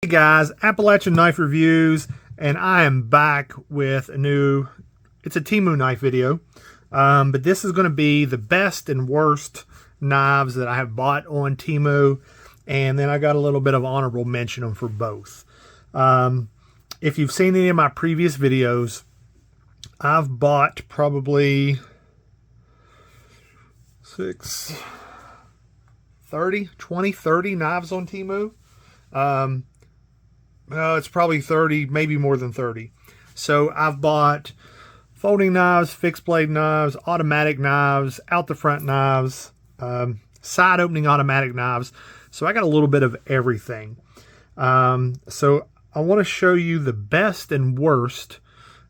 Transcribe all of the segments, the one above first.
Hey guys, Appalachian Knife Reviews, and I am back with it's a Temu knife video, but this is going to be the best and worst knives that I have bought on Temu, and then I got a little bit of honorable mention for both. If you've seen any of my previous videos, I've bought probably 30 knives on Temu. It's probably 30, maybe more than 30. So I've bought folding knives, fixed blade knives, automatic knives, out the front knives, side opening automatic knives. So I got a little bit of everything. So I want to show you the best and worst.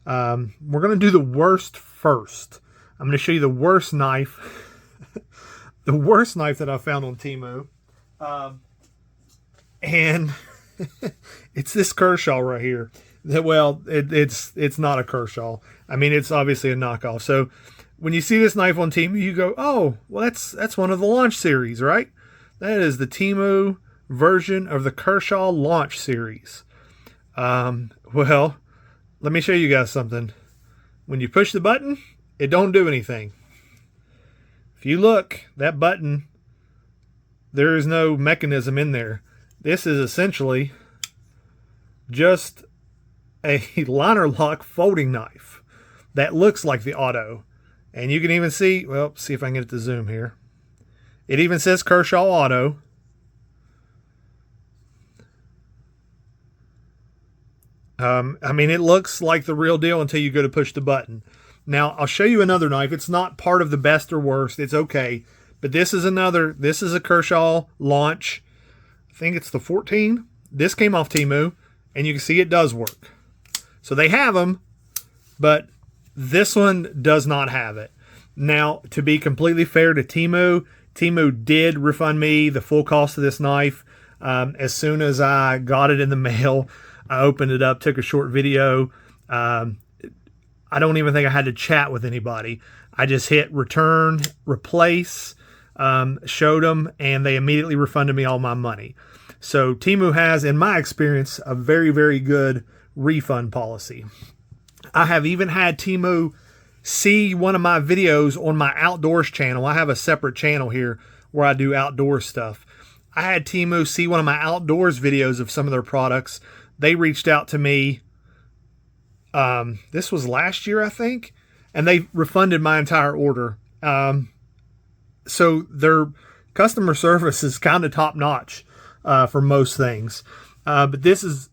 We're going to do the worst first. I'm going to show you the worst knife, the worst knife that I found on Temu. And it's this Kershaw right here. Well, it's not a Kershaw. I mean, it's obviously a knockoff. So when you see this knife on Temu, you go, oh, well, that's one of the launch series, right? That is the Temu version of the Kershaw launch series. Well, let me show you guys something. When you push the button, it don't do anything. If you look, that button, there is no mechanism in there. This is essentially just a liner lock folding knife that looks like the auto. And you can even see, well, see if I can get it to zoom here. It even says Kershaw Auto. I mean, it looks like the real deal until you go to push the button. Now, I'll show you another knife. It's not part of the best or worst. It's okay. But this is a Kershaw launch. I think it's the 14. This came off Temu, and you can see it does work. So they have them, but this one does not have it. Now, to be completely fair to Temu, Temu did refund me the full cost of this knife. As soon as I got it in the mail, I opened it up, took a short video. I don't even think I had to chat with anybody. I just hit return, replace, showed them, and they immediately refunded me all my money. So Temu has, in my experience, a very, very good refund policy. I have even had Temu see one of my videos on my outdoors channel. I have a separate channel here where I do outdoor stuff. I had Temu see one of my outdoors videos of some of their products. They reached out to me. This was last year, I think, and they refunded my entire order. So their customer service is kind of top notch for most things. But this is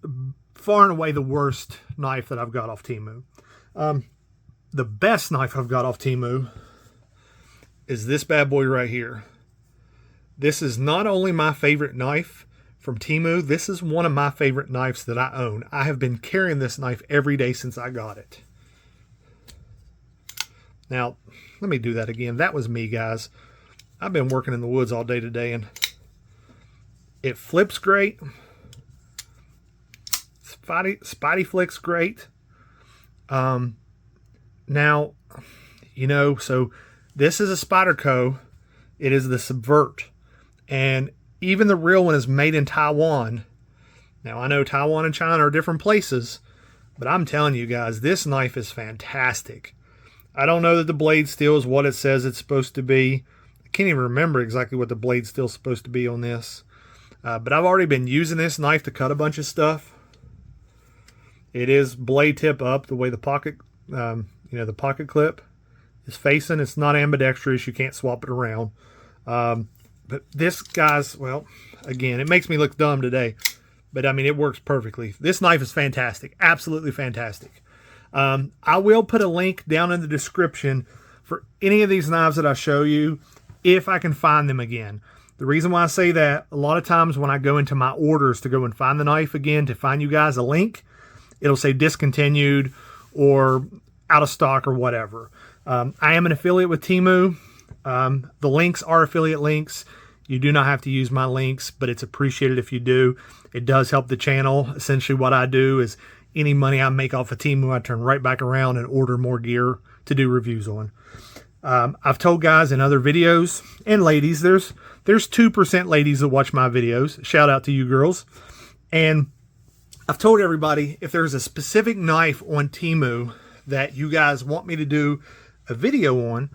far and away the worst knife that I've got off Temu. The best knife I've got off Temu is this bad boy right here. This is not only my favorite knife from Temu, this is one of my favorite knives that I own. I have been carrying this knife every day since I got it. Now, let me do that again. That was me, guys. I've been working in the woods all day today, and it flips great. Spidey flicks great. Now, you know, so this is a Spyderco. It is the Subvert. And even the real one is made in Taiwan. Now, I know Taiwan and China are different places, but I'm telling you guys, this knife is fantastic. I don't know that the blade steel is what it says it's supposed to be. I can't even remember exactly what the blade steel is supposed to be on this. But I've already been using this knife to cut a bunch of stuff. It is blade tip up, the way the pocket, the pocket clip is facing. It's not ambidextrous. You can't swap it around. But this, guys, well, again, it makes me look dumb today. But, I mean, it works perfectly. This knife is fantastic. Absolutely fantastic. I will put a link down in the description for any of these knives that I show you, if I can find them again. The reason why I say that, a lot of times when I go into my orders to go and find the knife again, to find you guys a link, it'll say discontinued or out of stock or whatever. I am an affiliate with Temu. The links are affiliate links. You do not have to use my links, but it's appreciated if you do. It does help the channel. Essentially what I do is any money I make off of Temu, I turn right back around and order more gear to do reviews on. I've told guys in other videos, and ladies, there's 2% ladies that watch my videos. Shout out to you girls. And I've told everybody, if there's a specific knife on Temu that you guys want me to do a video on,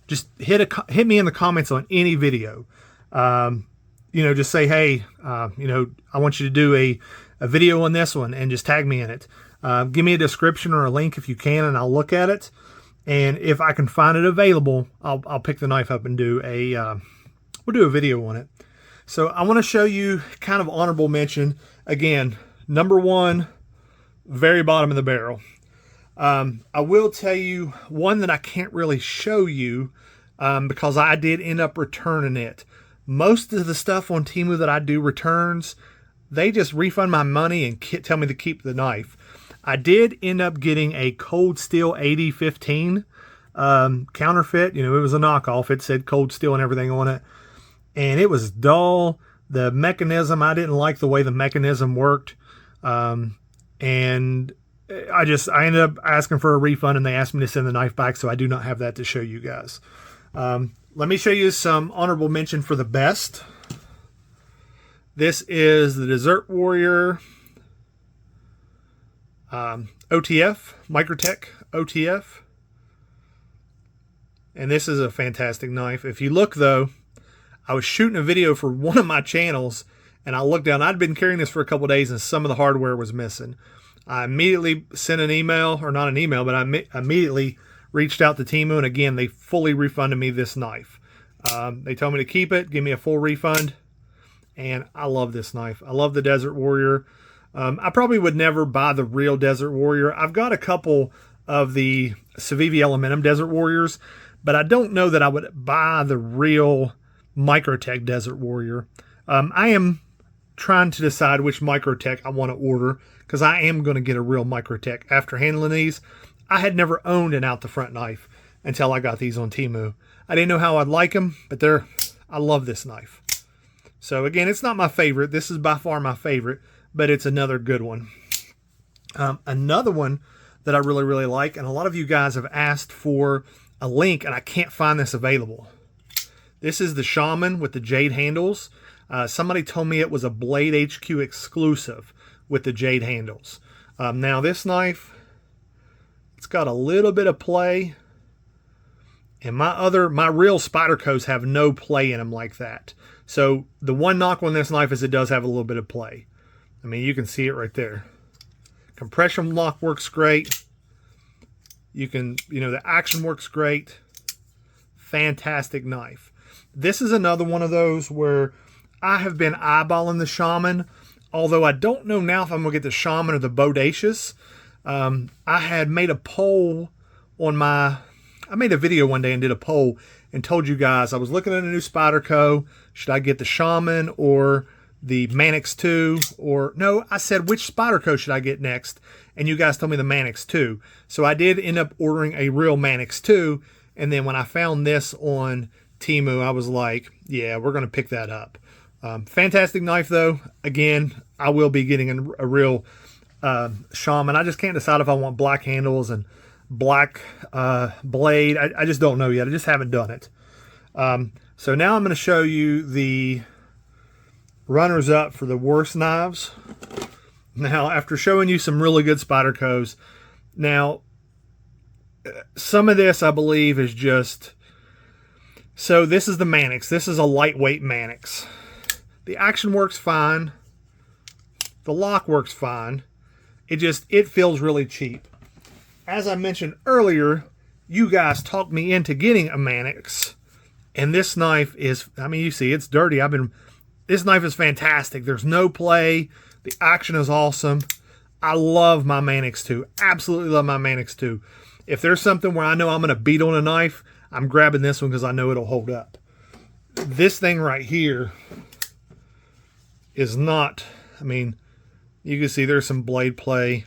just hit me in the comments on any video. You know, just say, hey, you know, I want you to do a video on this one, and just tag me in it. Give me a description or a link if you can, and I'll look at it. And if I can find it available, I'll pick the knife up and do we'll do a video on it. So I want to show you kind of honorable mention. Again, number one, very bottom of the barrel. I will tell you one that I can't really show you because I did end up returning it. Most of the stuff on Temu that I do returns, they just refund my money and tell me to keep the knife. I did end up getting a Cold Steel 8015 counterfeit. You know, it was a knockoff. It said Cold Steel and everything on it. And it was dull. The mechanism, I didn't like the way the mechanism worked. And I ended up asking for a refund, and they asked me to send the knife back, so I do not have that to show you guys. Let me show you some honorable mention for the best. This is the Desert Warrior OTF, Microtech OTF. And this is a fantastic knife. If you look though, I was shooting a video for one of my channels, and I looked down. I'd been carrying this for a couple days, and some of the hardware was missing. I immediately sent an email, or not an email, but I immediately reached out to Temu, and again, they fully refunded me this knife. They told me to keep it, give me a full refund, and I love this knife. I love the Desert Warrior. I probably would never buy the real Desert Warrior. I've got a couple of the Civivi Elementum Desert Warriors, but I don't know that I would buy the real Microtech Desert Warrior. I am trying to decide which Microtech I want to order, because I am going to get a real Microtech after handling these. I had never owned an out the front knife until I got these on Temu. I didn't know how I'd like them, but I love this knife. So again, it's not my favorite. This is by far my favorite, but it's another good one. Another one that I really, really like, and a lot of you guys have asked for a link, and I can't find this available. This is the Shaman with the jade handles. Somebody told me it was a Blade HQ exclusive with the jade handles. Now this knife, it's got a little bit of play, and my real Spydercos have no play in them like that. So the one knock on this knife is it does have a little bit of play. I mean, you can see it right there. Compression lock works great. The action works great. Fantastic knife. This is another one of those where I have been eyeballing the Shaman, although I don't know now if I'm going to get the Shaman or the Bodacious. I had made a poll on I made a video one day and did a poll and told you guys I was looking at a new Spyderco. Should I get the Shaman or the Manix 2? Or no, I said, which Spyderco should I get next? And you guys told me the Manix 2. So I did end up ordering a real Manix 2. And then when I found this on Temu, I was like, yeah, we're going to pick that up. Fantastic knife though. Again, I will be getting a real Shaman. I just can't decide if I want black handles and black blade. I just don't know yet. I just haven't done it. So now I'm going to show you the runners up for the worst knives. Now, after showing you some really good Spydercos, now some of this I believe is just, so this is the Manix. This is a lightweight Manix. The action works fine. The lock works fine. It feels really cheap. As I mentioned earlier, you guys talked me into getting a Manix, and this knife is, I mean, you see, it's dirty. This knife is fantastic. There's no play. The action is awesome. I love my Manix 2. Absolutely love my Manix 2. If there's something where I know I'm going to beat on a knife, I'm grabbing this one because I know it'll hold up. This thing right here is not, I mean, you can see there's some blade play.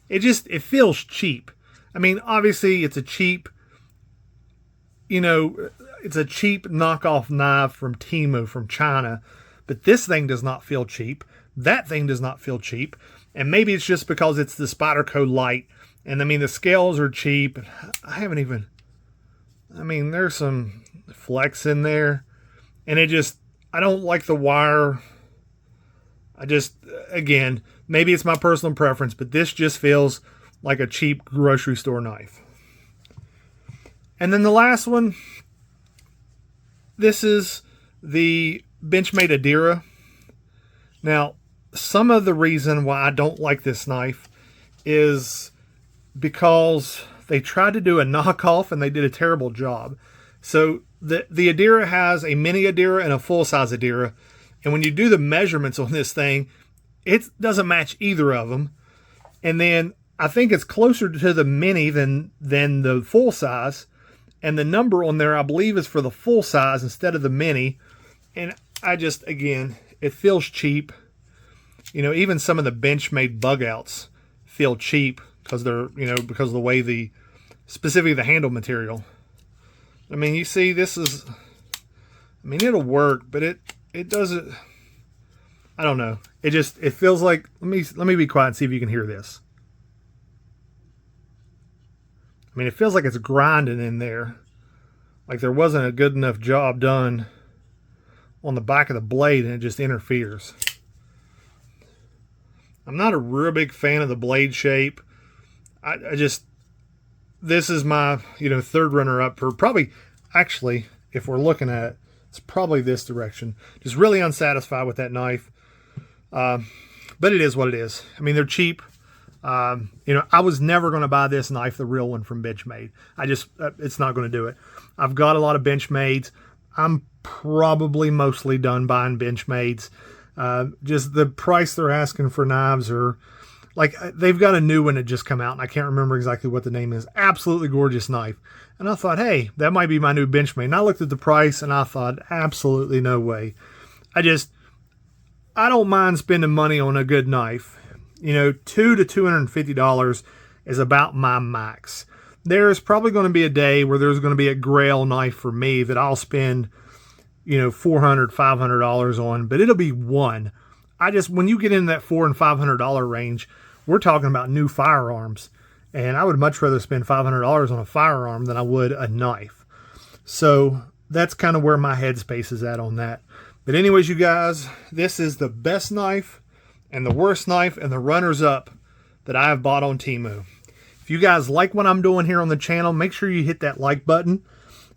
It feels cheap. I mean, obviously it's a cheap, it's a cheap knockoff knife from Temu, from China, but this thing does not feel cheap. That thing does not feel cheap. And maybe it's just because it's the Spyderco Light. And I mean, the scales are cheap. There's some flex in there. And I don't like the wire. Again, Maybe it's my personal preference, but this just feels like a cheap grocery store knife. And then the last one, this is the Benchmade Adira. Now, some of the reason why I don't like this knife is because they tried to do a knockoff and they did a terrible job. So the Adira has a mini Adira and a full-size Adira. And when you do the measurements on this thing, it doesn't match either of them. And then I think it's closer to the mini than the full-size. And the number on there, I believe, is for the full-size instead of the mini. And I just, again, it feels cheap. You know, even some of the Benchmade bug outs feel cheap because they're, you know, because of the way specifically the handle material. I mean, you see, this is, I mean, it'll work, but it doesn't, I don't know. It feels like, let me be quiet and see if you can hear this. I mean, it feels like it's grinding in there. Like there wasn't a good enough job done on the back of the blade and it just interferes. I'm not a real big fan of the blade shape. I just, this is my, you know, third runner-up for probably, actually, if we're looking at it, it's probably this direction. Just really unsatisfied with that knife. But it is what it is. I mean, they're cheap. You know, I was never going to buy this knife, the real one from Benchmade. It's not going to do it. I've got a lot of Benchmades. I'm probably mostly done buying Benchmades. Just the price they're asking for knives are, like, they've got a new one that just come out, and I can't remember exactly what the name is. Absolutely gorgeous knife. And I thought, hey, that might be my new Benchmade. And I looked at the price, and I thought, absolutely no way. I don't mind spending money on a good knife. You know, $200 to $250 is about my max. There's probably going to be a day where there's going to be a Grail knife for me that I'll spend, you know, $400, $500 on, but it'll be one. When you get in that $400 and $500 range, we're talking about new firearms. And I would much rather spend $500 on a firearm than I would a knife. So that's kind of where my headspace is at on that. But anyways, you guys, this is the best knife and the worst knife and the runners-up that I have bought on Temu. If you guys like what I'm doing here on the channel, make sure you hit that like button.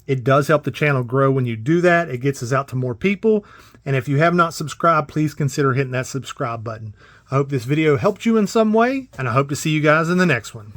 It does help the channel grow when you do that. It gets us out to more people. And if you have not subscribed, please consider hitting that subscribe button. I hope this video helped you in some way, and I hope to see you guys in the next one.